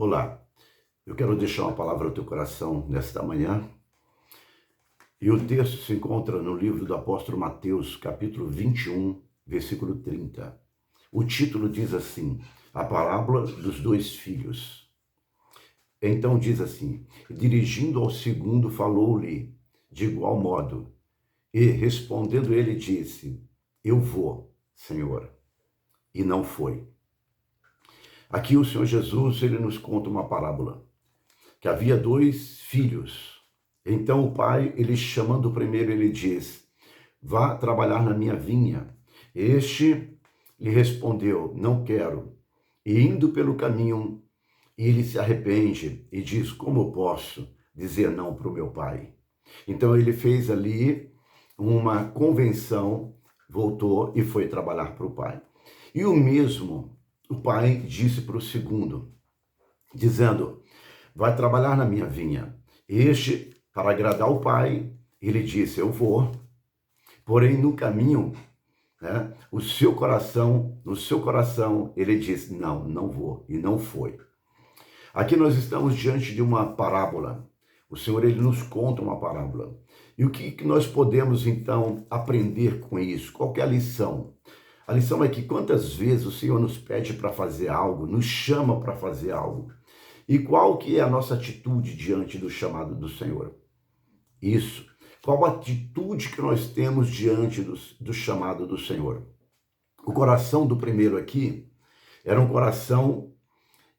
Olá, eu quero deixar uma palavra ao teu coração nesta manhã. E o texto se encontra no livro do apóstolo Mateus, capítulo 21, versículo 30. O título diz assim: a parábola dos dois filhos. Então diz assim: dirigindo ao segundo, falou-lhe de igual modo. E respondendo ele disse: eu vou, Senhor. E não foi. Aqui o Senhor Jesus, ele nos conta uma parábola, que havia dois filhos. Então o pai, ele chamando o primeiro, ele diz: vá trabalhar na minha vinha. Este lhe respondeu: não quero. E indo pelo caminho, ele se arrepende e diz: como eu posso dizer não para o meu pai? Então ele fez ali uma convenção, voltou e foi trabalhar para o pai. E o mesmo o pai disse para o segundo, dizendo: vai trabalhar na minha vinha. Este, para agradar o pai, ele disse: eu vou. Porém, no caminho, no seu coração, ele disse: não, não vou. E não foi. Aqui nós estamos diante de uma parábola. O Senhor, ele nos conta uma parábola. E o que nós podemos, então, aprender com isso? Qual que é a lição? A lição é que quantas vezes o Senhor nos pede para fazer algo, nos chama para fazer algo. E qual que é a nossa atitude diante do chamado do Senhor? Isso. Qual a atitude que nós temos diante do chamado do Senhor? O coração do primeiro aqui era um coração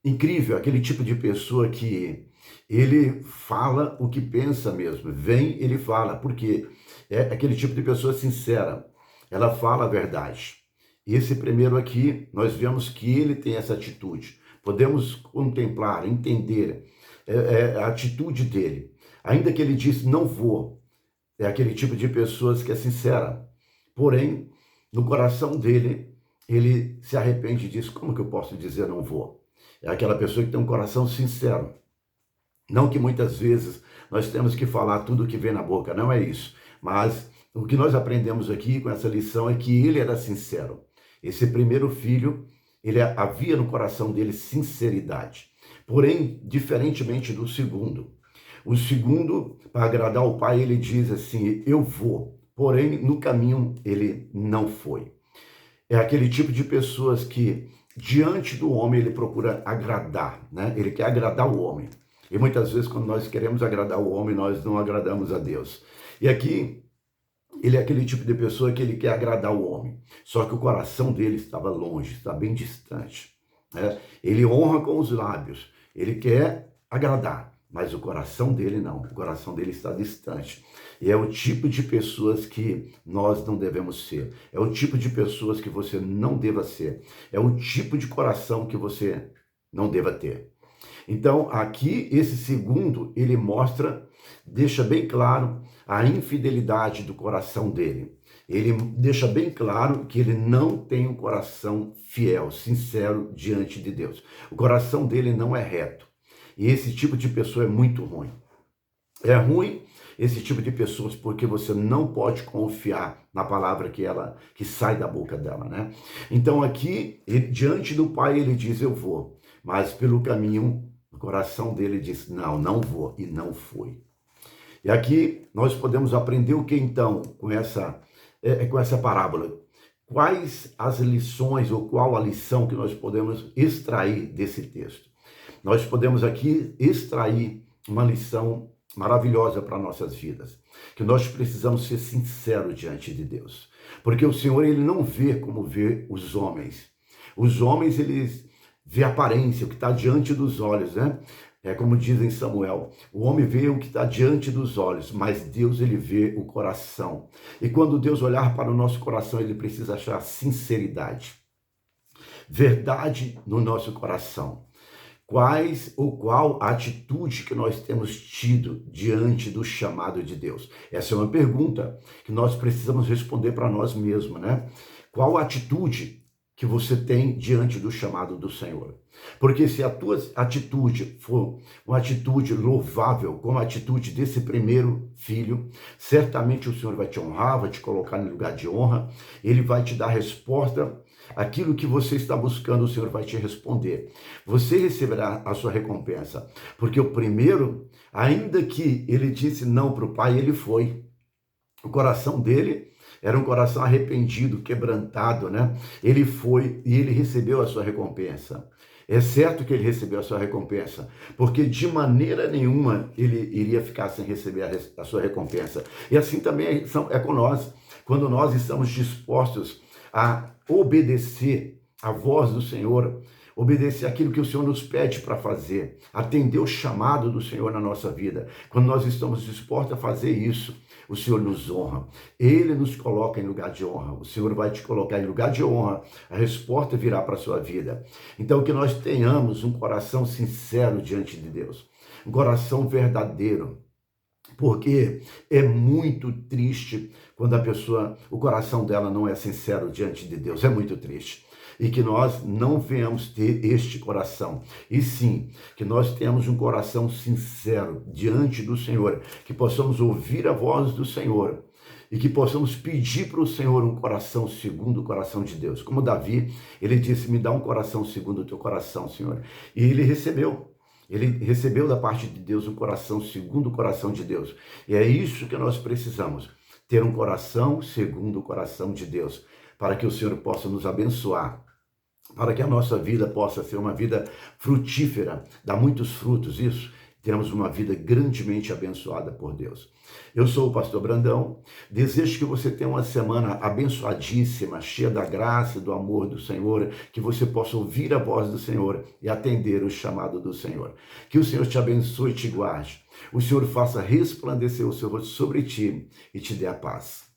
incrível, aquele tipo de pessoa que ele fala o que pensa mesmo. Vem, ele fala, porque é aquele tipo de pessoa sincera. Ela fala a verdade. E esse primeiro aqui, nós vemos que ele tem essa atitude. Podemos contemplar, entender a atitude dele. Ainda que ele disse, não vou, é aquele tipo de pessoas que é sincera. Porém, no coração dele, ele se arrepende e diz: como que eu posso dizer não vou? É aquela pessoa que tem um coração sincero. Não que muitas vezes nós temos que falar tudo que vem na boca, não é isso. Mas o que nós aprendemos aqui com essa lição é que ele era sincero. Esse primeiro filho, ele havia no coração dele sinceridade. Porém, diferentemente do segundo. O segundo, para agradar o pai, ele diz assim: eu vou. Porém, no caminho, ele não foi. É aquele tipo de pessoas que, diante do homem, ele procura agradar, né? Ele quer agradar o homem. E muitas vezes, quando nós queremos agradar o homem, nós não agradamos a Deus. E aqui, ele é aquele tipo de pessoa que ele quer agradar o homem. Só que o coração dele estava longe, está bem distante. Né? Ele honra com os lábios, ele quer agradar, mas o coração dele não. O coração dele está distante. E é o tipo de pessoas que nós não devemos ser. É o tipo de pessoas que você não deva ser. É o tipo de coração que você não deva ter. Então, aqui, esse segundo, ele mostra, deixa bem claro a infidelidade do coração dele. Ele deixa bem claro que ele não tem um coração fiel, sincero diante de Deus. O coração dele não é reto. E esse tipo de pessoa é muito ruim. É ruim esse tipo de pessoas porque você não pode confiar na palavra que sai da boca dela, né? Então aqui, diante do pai, ele diz: eu vou. Mas pelo caminho, o coração dele diz: não, não vou. E não foi. E aqui nós podemos aprender o que então com essa parábola? Quais as lições ou qual a lição que nós podemos extrair desse texto? Nós podemos aqui extrair uma lição maravilhosa para nossas vidas, que nós precisamos ser sinceros diante de Deus, porque o Senhor, ele não vê como vê os homens. Os homens, eles vê a aparência, o que está diante dos olhos, né? É como diz em Samuel: o homem vê o que está diante dos olhos, mas Deus, ele vê o coração. E quando Deus olhar para o nosso coração, ele precisa achar sinceridade, verdade no nosso coração. Qual a atitude que nós temos tido diante do chamado de Deus? Essa é uma pergunta que nós precisamos responder para nós mesmos, né? Qual a atitude que você tem diante do chamado do Senhor? Porque se a tua atitude for uma atitude louvável, como a atitude desse primeiro filho, certamente o Senhor vai te honrar, vai te colocar em lugar de honra, ele vai te dar resposta Aquilo que você está buscando, o Senhor vai te responder. Você receberá a sua recompensa. Porque o primeiro, ainda que ele disse não para o pai, ele foi. O coração dele era um coração arrependido, quebrantado, né? Ele foi e ele recebeu a sua recompensa. É certo que ele recebeu a sua recompensa, porque de maneira nenhuma ele iria ficar sem receber a sua recompensa. E assim também é com nós. Quando nós estamos dispostos a obedecer a voz do Senhor, obedecer aquilo que o Senhor nos pede para fazer, atender o chamado do Senhor na nossa vida. Quando nós estamos dispostos a fazer isso, o Senhor nos honra. Ele nos coloca em lugar de honra. O Senhor vai te colocar em lugar de honra. A resposta virá para a sua vida. Então, que nós tenhamos um coração sincero diante de Deus. Um coração verdadeiro. Porque é muito triste quando a pessoa, o coração dela não é sincero diante de Deus. É muito triste. E que nós não venhamos ter este coração. E sim, que nós tenhamos um coração sincero diante do Senhor. Que possamos ouvir a voz do Senhor. E que possamos pedir para o Senhor um coração segundo o coração de Deus. Como Davi, ele disse, me dá um coração segundo o teu coração, Senhor. E ele recebeu. Ele recebeu da parte de Deus um coração segundo o coração de Deus. E é isso que nós precisamos. Ter um coração segundo o coração de Deus. Para que o Senhor possa nos abençoar. Para que a nossa vida possa ser uma vida frutífera. Dar muitos frutos, isso. Teremos uma vida grandemente abençoada por Deus. Eu sou o pastor Brandão, desejo que você tenha uma semana abençoadíssima, cheia da graça e do amor do Senhor, que você possa ouvir a voz do Senhor e atender o chamado do Senhor. Que o Senhor te abençoe e te guarde, o Senhor faça resplandecer o seu rosto sobre ti e te dê a paz.